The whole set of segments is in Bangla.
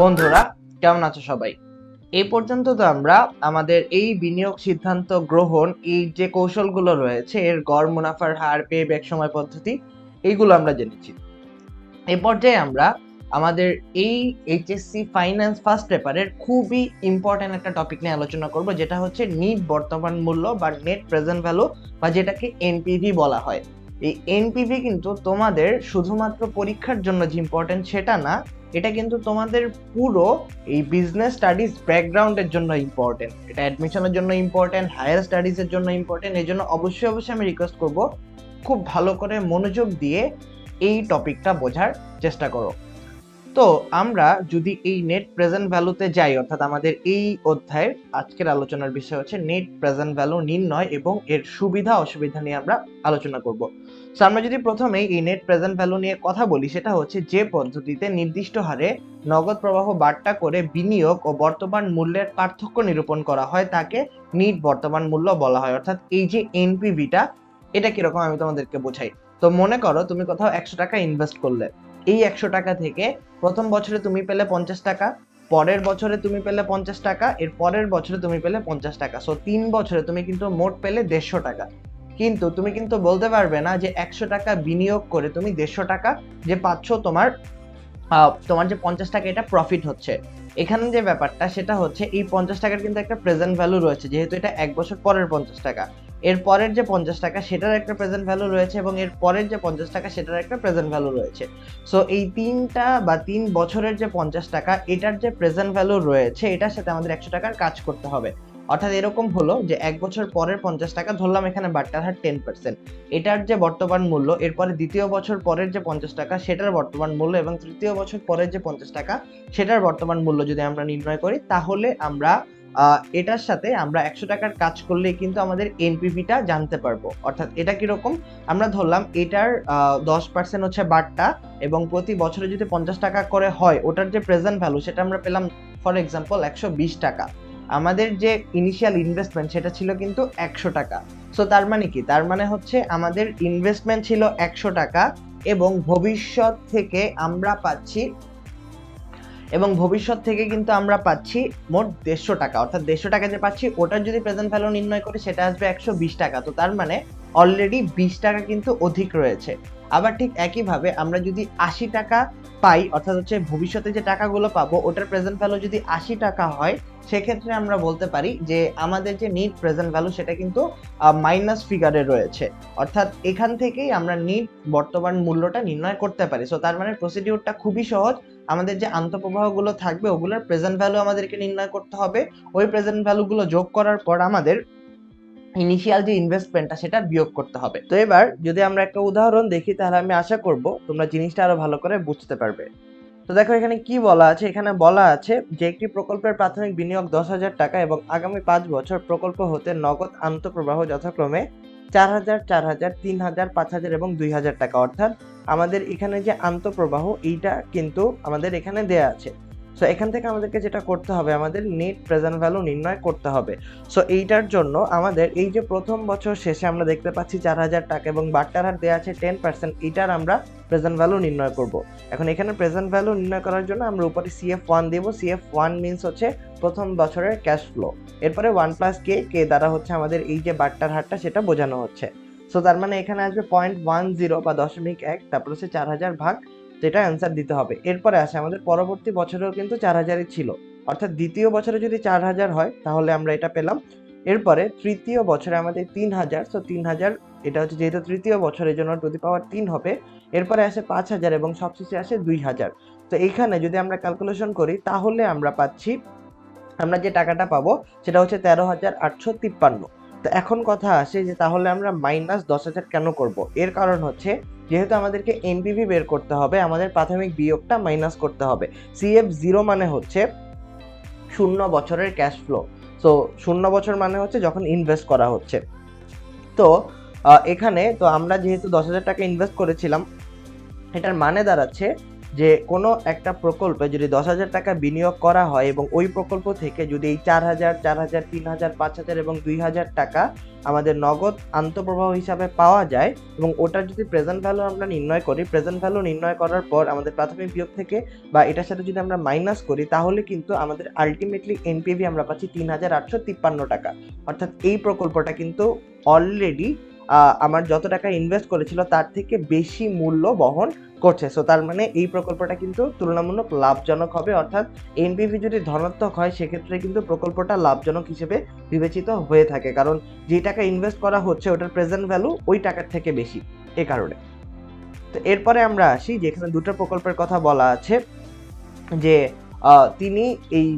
বন্ধুরা কেমন আছো সবাই? এই পর্যন্ত তো আমরা আমাদের এই বিনিয়োগ সিদ্ধান্ত গ্রহণ এই যে কৌশলগুলো রয়েছে এর গড় মুনাফার হার, পে ব্যাক সময় পদ্ধতি এইগুলো আমরা জেনেছি। এই পর্যায়ে আমরা আমাদের এই এইচএসসি ফাইন্যান্স ফার্স্ট পেপারের খুবই ইম্পর্টেন্ট একটা টপিক নিয়ে আলোচনা করব, যেটা হচ্ছে নিট বর্তমান মূল্য বা নেট প্রেজেন্ট ভ্যালু বা যেটাকে এনপিভি বলা হয়। এই এনপিভি কিন্তু তোমাদের শুধুমাত্র পরীক্ষার জন্য যে ইম্পর্টেন্ট সেটা না, এটা কিন্তু তোমাদের পুরো এই বিজনেস স্টাডিজ ব্যাকগ্রাউন্ডের জন্য ইম্পর্টেন্ট, এটা অ্যাডমিশনের জন্য ইম্পর্টেন্ট, হায়ার স্টাডিজের জন্য ইম্পর্টেন্ট। এই জন্য অবশ্যই আমি রিকোয়েস্ট করব খুব ভালো করে মনোযোগ দিয়ে এই টপিকটা বোঝার চেষ্টা করো। তো আমরা যদি এই নেট প্রেজেন্ট ভ্যালুতে যাই, অর্থাৎ আমাদের এই অধ্যায়ের আজকের আলোচনার বিষয় হচ্ছে নেট প্রেজেন্ট ভ্যালু নির্ণয় এবং এর সুবিধা অসুবিধা নিয়ে আমরা আলোচনা করব। সো আমরা যদি প্রথমেই এই নেট প্রেজেন্ট ভ্যালু নিয়ে কথা বলি, সেটা হচ্ছে যে পদ্ধতিতে নির্দিষ্ট হারে নগদ প্রবাহ বার্তা করে বিনিয়োগ ও বর্তমান মূল্যের পার্থক্য নিরূপণ করা হয় তাকে নিট বর্তমান মূল্য বলা হয়। অর্থাৎ এই যে এনপিভিটা, এটা কিরকম আমি তোমাদেরকে বোঝাই। তো মনে করো তুমি কোথাও 100 টাকা ইনভেস্ট করলে, এই 100 টাকা থেকে প্রথম বছরে তুমি পেলে 50 টাকা, পরের বছরে তুমি পেলে 50 টাকা, এর পরের বছরে তুমি পেলে 50 টাকা। সো 3 বছরে তুমি কিন্তু মোট পেলে 150 টাকা। কিন্তু তুমি কিন্তু বলতে পারবে না যে 100 টাকা বিনিয়োগ করে তুমি 150 টাকা যে পাচ্ছ, তোমার যে 50 টাকা এটা প্রফিট হচ্ছে। এখানে যে ব্যাপারটা সেটা হচ্ছে এই 50 টাকার কিন্তু একটা প্রেজেন্ট ভ্যালু রয়েছে, যেহেতু এটা 1 বছর পরের 50 টাকা। এর পরের যে 50 টাকা সেটার একটা প্রেজেন্ট ভ্যালু রয়েছে এবং এর পরের যে 50 টাকা সেটার একটা প্রেজেন্ট ভ্যালু রয়েছে। সো এই 3 বছরের যে 50 টাকা এটার যে প্রেজেন্ট ভ্যালু রয়েছে এটার সাথে আমাদের 100 টাকার কাজ করতে হবে। অর্থাৎ এরকম হলো যে 1 বছর পরের 50 টাকা, ধরলাম এখানে বাট্টার হার 10%, এটার যে বর্তমান মূল্য, এরপরে দ্বিতীয় বছর পরের যে 50 টাকা সেটার বর্তমান মূল্য এবং তৃতীয় বছর পরের যে 50 টাকা সেটার বর্তমান মূল্য যদি আমরা নির্ণয় করি, তাহলে আমরা এটার সাথে আমরা 100 টাকার কাজ করলে কিন্তু আমাদের এনপিভিটা জানতে পারবো। অর্থাৎ এটা কিরকম, আমরা ধরলাম এটার 10% হচ্ছে বাট্টা এবং প্রতি বছরে যদি 50 টাকা করে হয়, ওটার যে প্রেজেন্ট ভ্যালু সেটা আমরা পেলাম ফর এক্সাম্পল 120 টাকা। আমাদের যে ইনিশিয়াল ইনভেস্টমেন্ট সেটা ছিল কিন্তু 100 টাকা। সো তার মানে কি, তার মানে হচ্ছে আমাদের ইনভেস্টমেন্ট ছিল 100 টাকা এবং ভবিষ্যৎ থেকে কিন্তু আমরা পাচ্ছি মোট 150 টাকা। অর্থাৎ 150 টাকা যে পাচ্ছি ওটার যদি প্রেজেন্ট ভ্যালু নির্ণয় করি সেটা আসবে 120 টাকা। তো তার মানে অলরেডি 20 টাকা কিন্তু অধিক রয়েছে। আবার ঠিক একইভাবে আমরা যদি 80 টাকা পাই, অর্থাৎ হচ্ছে ভবিষ্যতে যে টাকাগুলো পাবো ওটার প্রেজেন্ট ভ্যালু যদি 80 টাকা হয়, সেক্ষেত্রে আমরা বলতে পারি যে আমাদের যে নিট প্রেজেন্ট ভ্যালু সেটা কিন্তু মাইনাস ফিগারে রয়েছে। অর্থাৎ এখান থেকেই আমরা নিট বর্তমান মূল্যটা নির্ণয় করতে পারি। সো তার মানে প্রসিডিউরটা খুবই সহজ। আমাদের যে আন্তঃপ্রবাহগুলো থাকবে ওগুলোর প্রেজেন্ট ভ্যালু আমাদেরকে নির্ণয় করতে হবে। ওই প্রেজেন্ট ভ্যালুগুলো যোগ করার পর আমাদের ইনিশিয়াল যে ইনভেস্টমেন্টটা সেটা বিয়োগ করতে হবে। তো এবার যদি আমরা একটা উদাহরণ দেখি, তাহলে আমি আশা করব তোমরা জিনিসটা আরো ভালো করে বুঝতে পারবে। তো দেখো এখানে কি বলা আছে, এখানে বলা আছে যে একটি প্রকল্পের প্রাথমিক বিনিয়োগ 10,000 টাকা এবং আগামী 5 বছর প্রকল্প হতে নগদ আন্তঃপ্রবাহ যথাক্রমে 4,000, 4,000, 3,000, 5,000 এবং 2,000 টাকা। অর্থাৎ আমাদের এখানে যে আন্তঃপ্রবাহ এইটা কিন্তু আমাদের এখানে দেয়া আছে। সো এখান থেকে আমাদেরকে যেটা করতে হবে, আমাদের নেট প্রেজেন্ট ভ্যালু নির্ণয় করতে হবে। সো এইটার জন্য আমাদের এই যে প্রথম বছর শেষে আমরা দেখতে পাচ্ছি 4,000 টাকা এবং বাট্টার হার দেওয়া আছে 10%, এইটার আমরা প্রেজেন্ট ভ্যালু নির্ণয় করব। এখন এখানে প্রেজেন্ট ভ্যালু নির্ণয় করার জন্য আমরা উপরে CF1 দেব। CF1 মিনস হচ্ছে প্রথম বছরের ক্যাশ ফ্লো। এরপরে 1 প্লাস কে দ্বারা হচ্ছে আমাদের এই যে বাট্টার হারটা সেটা বোঝানো হচ্ছে। সো তার মানে এখানে আসবে 0.10 বা 0.1, তারপর হচ্ছে 4,000 ভাগ, যেটা অ্যান্সার দিতে হবে। এরপরে আসে আমাদের পরবর্তী বছরেও কিন্তু 4,000ই ছিল, অর্থাৎ দ্বিতীয় বছরে যদি 4,000 হয় তাহলে আমরা এটা পেলাম। এরপরে তৃতীয় বছরে আমাদের 3,000, সো 3,000 এটা হচ্ছে যেহেতু তৃতীয় বছরের জন্য টু দি পাওয়ার 3 হবে। এরপরে আসে 5,000 এবং সবশেষে আসে 2,000। তো এইখানে যদি আমরা ক্যালকুলেশন করি তাহলে আমরা যে টাকাটা পাবো সেটা হচ্ছে 13,853। তো এখন কথা আসে যে তাহলে আমরা মাইনাস 10,000 কেন করব? এর কারণ হচ্ছে যেহেতু আমাদেরকে এনপিভি বের করতে হবে, আমাদের প্রাথমিক বিয়োগটা মাইনাস করতে হবে। CF0 মানে হচ্ছে 0 বছরের ক্যাশ ফ্লো। সো 0 বছর মানে হচ্ছে যখন ইনভেস্ট করা হচ্ছে। তো এখানে তো আমরা যেহেতু 10,000 টাকা ইনভেস্ট করেছিলাম, এটার মানে দাঁড়াচ্ছে যে কোনো একটা প্রকল্পে যদি 10,000 টাকা বিনিয়োগ করা হয় এবং ওই প্রকল্প থেকে যদি এই 4,000, 4,000, 3,000, 5,000 এবং 2,000 টাকা আমাদের নগদ আন্তঃপ্রবাহ হিসাবে পাওয়া যায় এবং ওটার যদি প্রেজেন্ট ভ্যালু আমরা নির্ণয় করি, প্রেজেন্ট ভ্যালু নির্ণয় করার পর আমাদের প্রাথমিক বিয়োগ থেকে বা এটার সাথে যদি আমরা মাইনাস করি, তাহলে কিন্তু আমাদের আলটিমেটলি এনপিভি আমরা পাচ্ছি 3,853 টাকা। অর্থাৎ এই প্রকল্পটা কিন্তু অলরেডি আমার যত টাকা ইনভেস্ট করেছিল তার থেকে বেশি মূল্য বহন করছে। সো তার মানে এই প্রকল্পটা কিন্তু তুলনামূলক লাভজনক হবে। অর্থাৎ এনপিভি যদি ধনাত্মক হয় সেক্ষেত্রে কিন্তু প্রকল্পটা লাভজনক হিসেবে বিবেচিত হয়ে থাকে, কারণ যে টাকা ইনভেস্ট করা হচ্ছে ওটার প্রেজেন্ট ভ্যালু ওই টাকার থেকে বেশি, এ কারণে। তো এরপরে আমরা আসি যে এখানে দুটো প্রকল্পের কথা বলা আছে, যে তিনি এই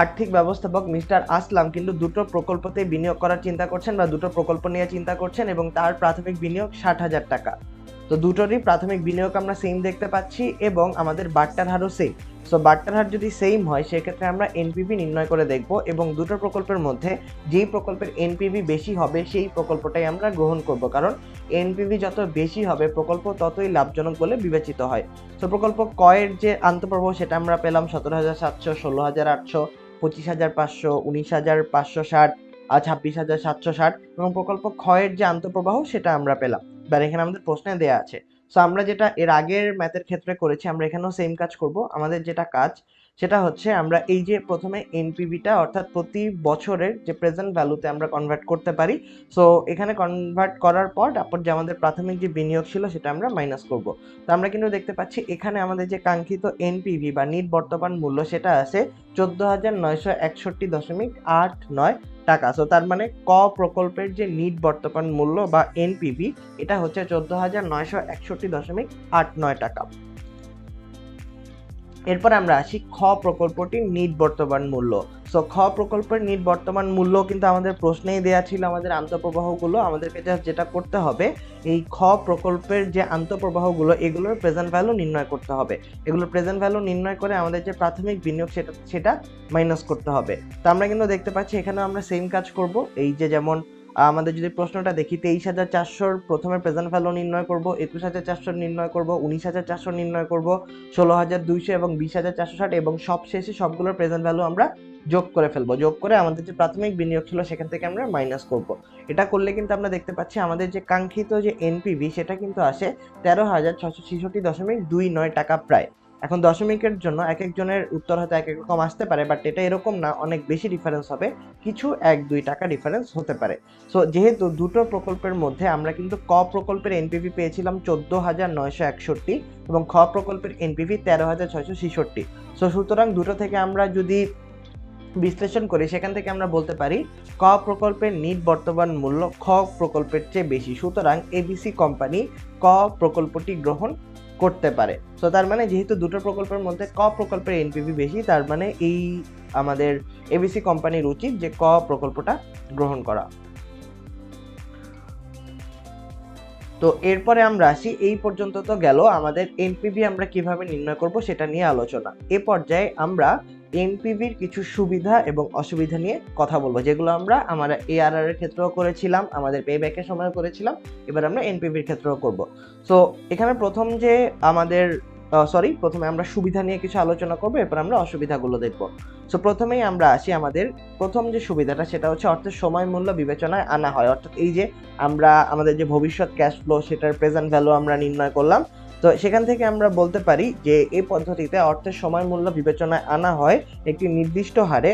আর্থিক ব্যবস্থাপক মিস্টার আসলাম কিন্তু দুটো প্রকল্পতে বিনিয়োগ করার চিন্তা করছেন বা দুটো প্রকল্প নিয়ে চিন্তা করছেন এবং তার প্রাথমিক বিনিয়োগ 60,000 টাকা। তো দুটোরই প্রাথমিক বিনিয়োগ আমরা সেম দেখতে পাচ্ছি এবং আমাদের বাট্টার হারও সেম। সো বাট্টার হার যদি সেম হয় সেক্ষেত্রে আমরা এনপিভি নির্ণয় করে দেখব এবং দুটো প্রকল্পের মধ্যে যেই প্রকল্পের এনপিভি বেশি হবে সেই প্রকল্পটাই আমরা গ্রহণ করব, কারণ এনপিভি যত বেশি হবে প্রকল্প ততই লাভজনক বলে বিবেচিত হয়। তো প্রকল্প কয়ের যে আন্তঃপ্রবাহ সেটা আমরা পেলাম 17,700, 16,800, 25,500, 19,560, 26,760 এবং প্রকল্প ক্ষয়ের যে আন্তঃপ্রবাহ সেটা আমরা পেলাম। এবার এখানে আমাদের প্রশ্নে দেয়া আছে। সো আমরা যেটা এর আগের ম্যাথের ক্ষেত্রে করেছি আমরা এখানেও সেম কাজ করব। আমাদের যেটা কাজ সেটা হচ্ছে আমরা এই যে প্রথমে এনপিভিটা অর্থাৎ প্রতি বছরের যে প্রেজেন্ট ভ্যালুতে আমরা কনভার্ট করতে পারি। সো এখানে কনভার্ট করার পর তারপর যে আমাদের প্রাথমিক যে বিনিয়োগ ছিল সেটা আমরা মাইনাস করব। তো আমরা কিন্তু দেখতে পাচ্ছি এখানে আমাদের যে কাঙ্ক্ষিত এনপিভি বা নিট বর্তমান মূল্য সেটা আছে 14,961.89 টাকা। সো তার মানে ক প্রকল্পের যে নিট বর্তমান মূল্য বা এনপিভি এটা হচ্ছে 14,961.89 টাকা। এরপর আমরা আসি খ প্রকল্পটির নিট বর্তমান মূল্য। সো খ প্রকল্পের নিট বর্তমান মূল্য কিন্তু আমাদের প্রশ্নেই দেয়া ছিল আমাদের আন্তঃপ্রবাহগুলো। আমাদেরকে জাস্ট যেটা করতে হবে এই খ প্রকল্পের যে আন্তঃপ্রবাহগুলো এগুলোর প্রেজেন্ট ভ্যালু নির্ণয় করতে হবে। এগুলোর প্রেজেন্ট ভ্যালু নির্ণয় করে আমাদের যে প্রাথমিক বিনিয়োগ সেটা মাইনাস করতে হবে। তো আমরা কিন্তু দেখতে পাচ্ছি এখানে আমরা সেম কাজ করব। এই যে যেমন আমাদের যদি প্রশ্নটা দেখি 23,400 প্রথমে প্রেজেন্ট ভ্যালু নির্ণয় করব, 21,400 নির্ণয় করব, 19,400 নির্ণয় করব, 16,200 এবং 20,460 এবং সবশেষে সবগুলোর প্রেজেন্ট ভ্যালু আমরা যোগ করে ফেলবো। যোগ করে আমাদের যে প্রাথমিক বিনিয়োগ ছিল সেখান থেকে আমরা মাইনাস করব। এটা করলে কিন্তু আমরা দেখতে পাচ্ছি আমাদের যে কাঙ্ক্ষিত যে এনপিভি সেটা কিন্তু আসে 13,666.29 টাকা প্রায়। এখন দশমিকের জন্য এক একজনের উত্তর হয়তো এক এক রকম আসতে পারে, বাট এটা এরকম না, অনেক বেশি ডিফারেন্স হবে, কিছু 1-2 টাকা ডিফারেন্স হতে পারে। সো যেহেতু দুটো প্রকল্পের মধ্যে আমরা কিন্তু ক প্রকল্পের এনপিভি পেয়েছিলাম 14,961 এবং খ প্রকল্পের এনপিভি 13,666। সো সুতরাং দুটো থেকে আমরা যদি বিশ্লেষণ করি সেখান থেকে আমরা বলতে পারি ক প্রকল্পের নিট বর্তমান মূল্য খ প্রকল্পের চেয়ে বেশি, সুতরাং এবিসি কোম্পানি ক প্রকল্পটি গ্রহণ করতে পারে। সো তার মানে যেহেতু দুটো প্রকল্পের মধ্যে ক প্রকল্পের এনপিভি বেশি তার মানে এই আমাদের এবিসি কোম্পানির উচিত যে ক প্রকল্পটা গ্রহণ করা। তো এরপরে আমরা আসি, এই পর্যন্ত তো গেল আমাদের এনপিভি আমরা কিভাবে নির্ণয় করব সেটা নিয়ে আলোচনা। এ পর্যায়ে আমরা এনপিভির কিছু সুবিধা এবং অসুবিধা নিয়ে কথা বলবো, যেগুলো আমরা এআরআর এর ক্ষেত্রেও করেছিলাম, আমাদের পেব্যাকের সময় করেছিলাম, এবার আমরা এনপিভির ক্ষেত্রেও করব। সো এখানে প্রথমে আমরা সুবিধা নিয়ে কিছু আলোচনা করবো, এরপর আমরা অসুবিধাগুলো দেখব। সো প্রথমেই আমরা আসি আমাদের প্রথম যে সুবিধাটা সেটা হচ্ছে অর্থের সময় মূল্য বিবেচনায় আনা হয়। অর্থাৎ এই যে আমরা আমাদের যে ভবিষ্যৎ ক্যাশ ফ্লো সেটার প্রেজেন্ট ভ্যালু আমরা নির্ণয় করলাম, তো সেখান থেকে আমরা বলতে পারি যে এই পদ্ধতিতে অর্থের সময় মূল্য বিবেচনায় আনা হয় একটি নির্দিষ্ট হারে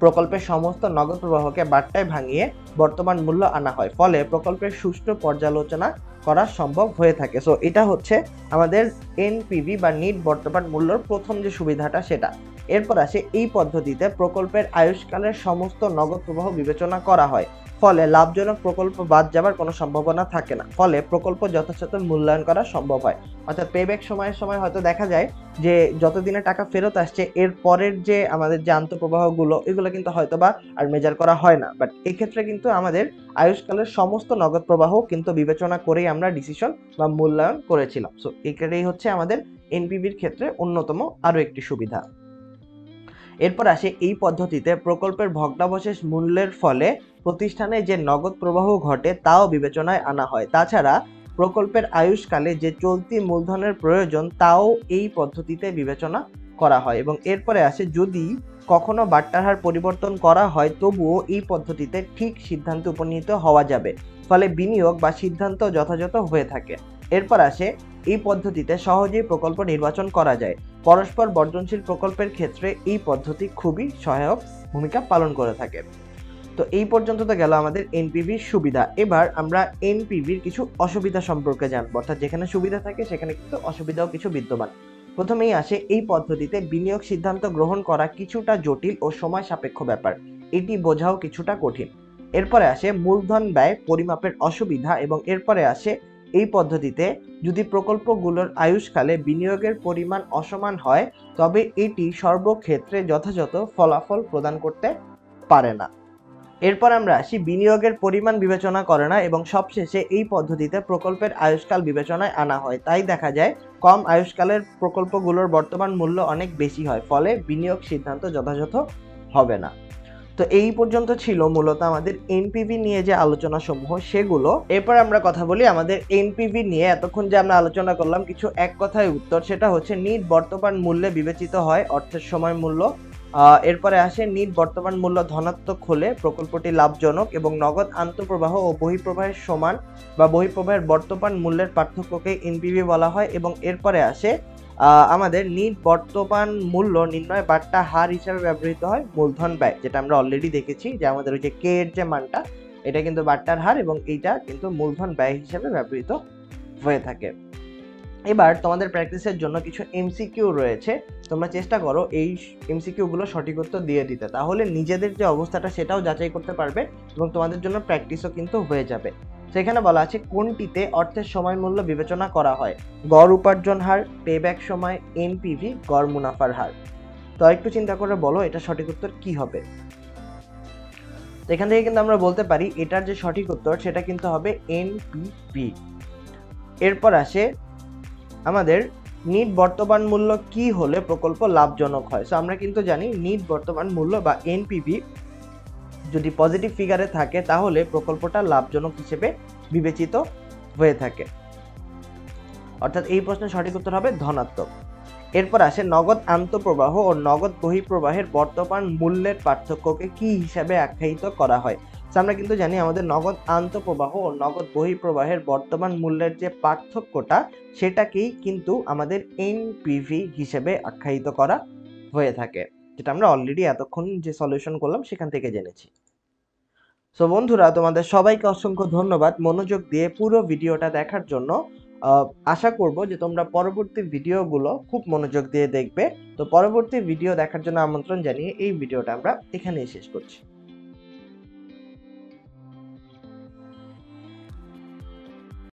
প্রকল্পের সমস্ত নগদ প্রবাহকে বাট্টায় ভাঙিয়ে বর্তমান মূল্য আনা হয়, ফলে প্রকল্পের সুষ্ঠু পর্যালোচনা করা সম্ভব হয়ে থাকে। সো এটা হচ্ছে আমাদের এনপিভি বা নিট বর্তমান মূল্যর প্রথম যে সুবিধাটা সেটা। এরপর আসে এই পদ্ধতিতে প্রকল্পের আয়ুষ্কালের সমস্ত নগদ প্রবাহ বিবেচনা করা হয়, ফলে লাভজনক প্রকল্প বাদ যাবার কোনো সম্ভাবনা থাকে না, ফলে প্রকল্প যথাযথ মূল্যায়ন করা সম্ভব হয়। অর্থাৎ পেব্যাক সময়ের সময় হয়তো দেখা যায় যে যতদিনে টাকা ফেরত আসছে এর পরের যে আমাদের যে আন্তঃপ্রবাহগুলো এগুলো কিন্তু হয়তো বা আর মেজার করা হয় না, বাট এক্ষেত্রে কিন্তু আমাদের আয়ুষ্কালের সমস্ত নগদ প্রবাহ কিন্তু বিবেচনা করেই আমরা ডিসিশন বা মূল্যায়ন করেছিলাম। সো এটাই হচ্ছে আমাদের এনপিভির ক্ষেত্রে অন্যতম আরো একটি সুবিধা। এরপর আসে এই পদ্ধতিতে প্রকল্পের ভগ্নাবশেষ মূল্যের ফলে প্রতিষ্ঠানে যে নগদ প্রবাহ ঘটে তাও বিবেচনায় আনা হয়। তাছাড়া প্রকল্পের আয়ুষ্কালে যে চলতি মূলধনের প্রয়োজন তাও এই পদ্ধতিতে বিবেচনা করা হয়। এবং এরপরে আসে যদি কখনো বাট্টার হার পরিবর্তন করা হয় তবুও এই পদ্ধতিতে ঠিক সিদ্ধান্তে উপনীত হওয়া যাবে, ফলে বিনিয়োগ বা সিদ্ধান্ত যথাযথ হয়ে থাকে। এরপর আসে এই পদ্ধতিতে সহজেই প্রকল্প নির্বাচন করা যায়। পরস্পর বর্ধনশীল প্রকল্পের ক্ষেত্রে এই পদ্ধতি খুবই সহায়ক ভূমিকা পালন করে থাকে। তো এই পর্যন্ত তো গেল আমাদের এনপিভির সুবিধা। এবার আমরা এনপিভির কিছু অসুবিধা সম্পর্কে জানবো, অর্থাৎ যেখানে সুবিধা থাকে সেখানে কিন্তু অসুবিধাও কিছু বিদ্যমান। প্রথমেই আসে এই পদ্ধতিতে বিনিয়োগ সিদ্ধান্ত গ্রহণ করা কিছুটা জটিল ও সময় সাপেক্ষ ব্যাপার, এটি বোঝাও কিছুটা কঠিন। এরপরে আসে মূলধন ব্যয় পরিমাপের অসুবিধা, এবং এরপরে আসে এই পদ্ধতিতে যদি প্রকল্পগুলোর আয়ুষ্কালে বিনিয়োগের পরিমাণ অসমান হয় তবে এটি সর্বক্ষেত্রে যথাযথ ফলাফল প্রদান করতে পারে না। এরপর আমরা আসি বিনিয়োগের পরিমাণ বিবেচনা করে না, এবং সবশেষে এই পদ্ধতিতে প্রকল্পের আয়ুষ্কাল বিবেচনায় আনা হয়। তাই দেখা যায় কম আয়ুষ্কালের প্রকল্পগুলোর বর্তমান মূল্য অনেক বেশি হয়, ফলে বিনিয়োগ সিদ্ধান্ত যথাযথ হবে না। তো এই পর্যন্ত ছিল মূলত আমাদের এনপিভি নিয়ে যে আলোচনা সমূহ সেগুলো। এরপর আমরা কথা বলি আমাদের এনপিভি নিয়ে। এতক্ষণ যে আমরা আলোচনা করলাম কিছু এক কথায় উত্তর, সেটা হচ্ছে নিট বর্তমান মূল্যে বিবেচিত হয় অর্থের সময় মূল্য। এরপরে আসে নিট বর্তমান মূল্য ধনাত্মক হলে প্রকল্পটি লাভজনক, এবং নগদ আন্তঃপ্রবাহ ও বহিঃপ্রবাহের সমান বা বহিঃপ্রবাহের বর্তমান মূল্যের পার্থক্যকে এনপিভি বলা হয়। এবং এরপরে আসে আমাদের নিট বর্তমান মূল্য নির্ণয় বাট্টা হার হিসাবে ব্যবহৃত হয় মূলধন ব্যয়, যেটা আমরা অলরেডি দেখেছি যে আমাদের ওই যে কে এর যে মানটা এটা কিন্তু বাট্টার হার, এবং এইটা কিন্তু মূলধন ব্যয় হিসাবে ব্যবহৃত হয়ে থাকে। এবার তোমাদের প্র্যাকটিসের জন্য কিছু এমসিকিউ রয়েছে, তোমরা চেষ্টা করো এই এমসিকিউ গুলো সঠিক উত্তর দিয়ে দিতে, তাহলে নিজেদের যে অবস্থাটা সেটাও যাচাই করতে পারবে এবং তোমাদের জন্য প্র্যাকটিসও কিন্তু হয়ে যাবে। সেখানে বলা আছে কোনটিতে অর্থের সময় মূল্য বিবেচনা করা হয়? গড় উপার্জন হার, পেব্যাক সময়, এনপিভি, গড় মুনাফার হার। তো একটু চিন্তা করে বলো এটা সঠিক উত্তর কি হবে। তো এখান থেকে কিন্তু আমরা বলতে পারি এটার যে সঠিক উত্তর সেটা কিন্তু হবে এনপিভি। এরপর আসে আমাদের নিট বর্তমান মূল্য কি হলে প্রকল্প লাভজনক হয়। সো আমরা কিন্তু জানি নিট বর্তমান মূল্য বা এনপিভি যদি পজিটিভ ফিগারে থাকে তাহলে প্রকল্পটা লাভজনক হিসেবে বিবেচিত হয়ে থাকে, অর্থাৎ এই প্রশ্নের সঠিক উত্তর হবে ধনাত্মক। এরপর আসে নগদ আন্তঃপ্রবাহ ও নগদ বহিঃপ্রবাহের বর্তমান মূল্যের পার্থক্যকে কি হিসাবে আখ্যায়িত করা হয়। আমরা কিন্তু জানি আমাদের নগদ আন্তঃপ্রবাহ ও নগদ বহিঃপ্রবাহের বর্তমান মূল্যের যে পার্থক্যটা সেটাকেই কিন্তু আমাদের এনপিভি হিসেবে আখ্যায়িত করা হয়ে থাকে, যেটা আমরা অলরেডি এতক্ষণ যে সলিউশন করলাম সেখান থেকে জেনেছি। সো বন্ধুরা, তোমাদের সবাইকে অসংখ্য ধন্যবাদ মনোযোগ দিয়ে পুরো ভিডিওটা দেখার জন্য। আশা করব যে তোমরা পরবর্তী ভিডিওগুলো খুব মনোযোগ দিয়ে দেখবে। তো পরবর্তী ভিডিও দেখার জন্য আমন্ত্রণ জানিয়ে এই ভিডিওটা আমরা এখানেই শেষ করছি।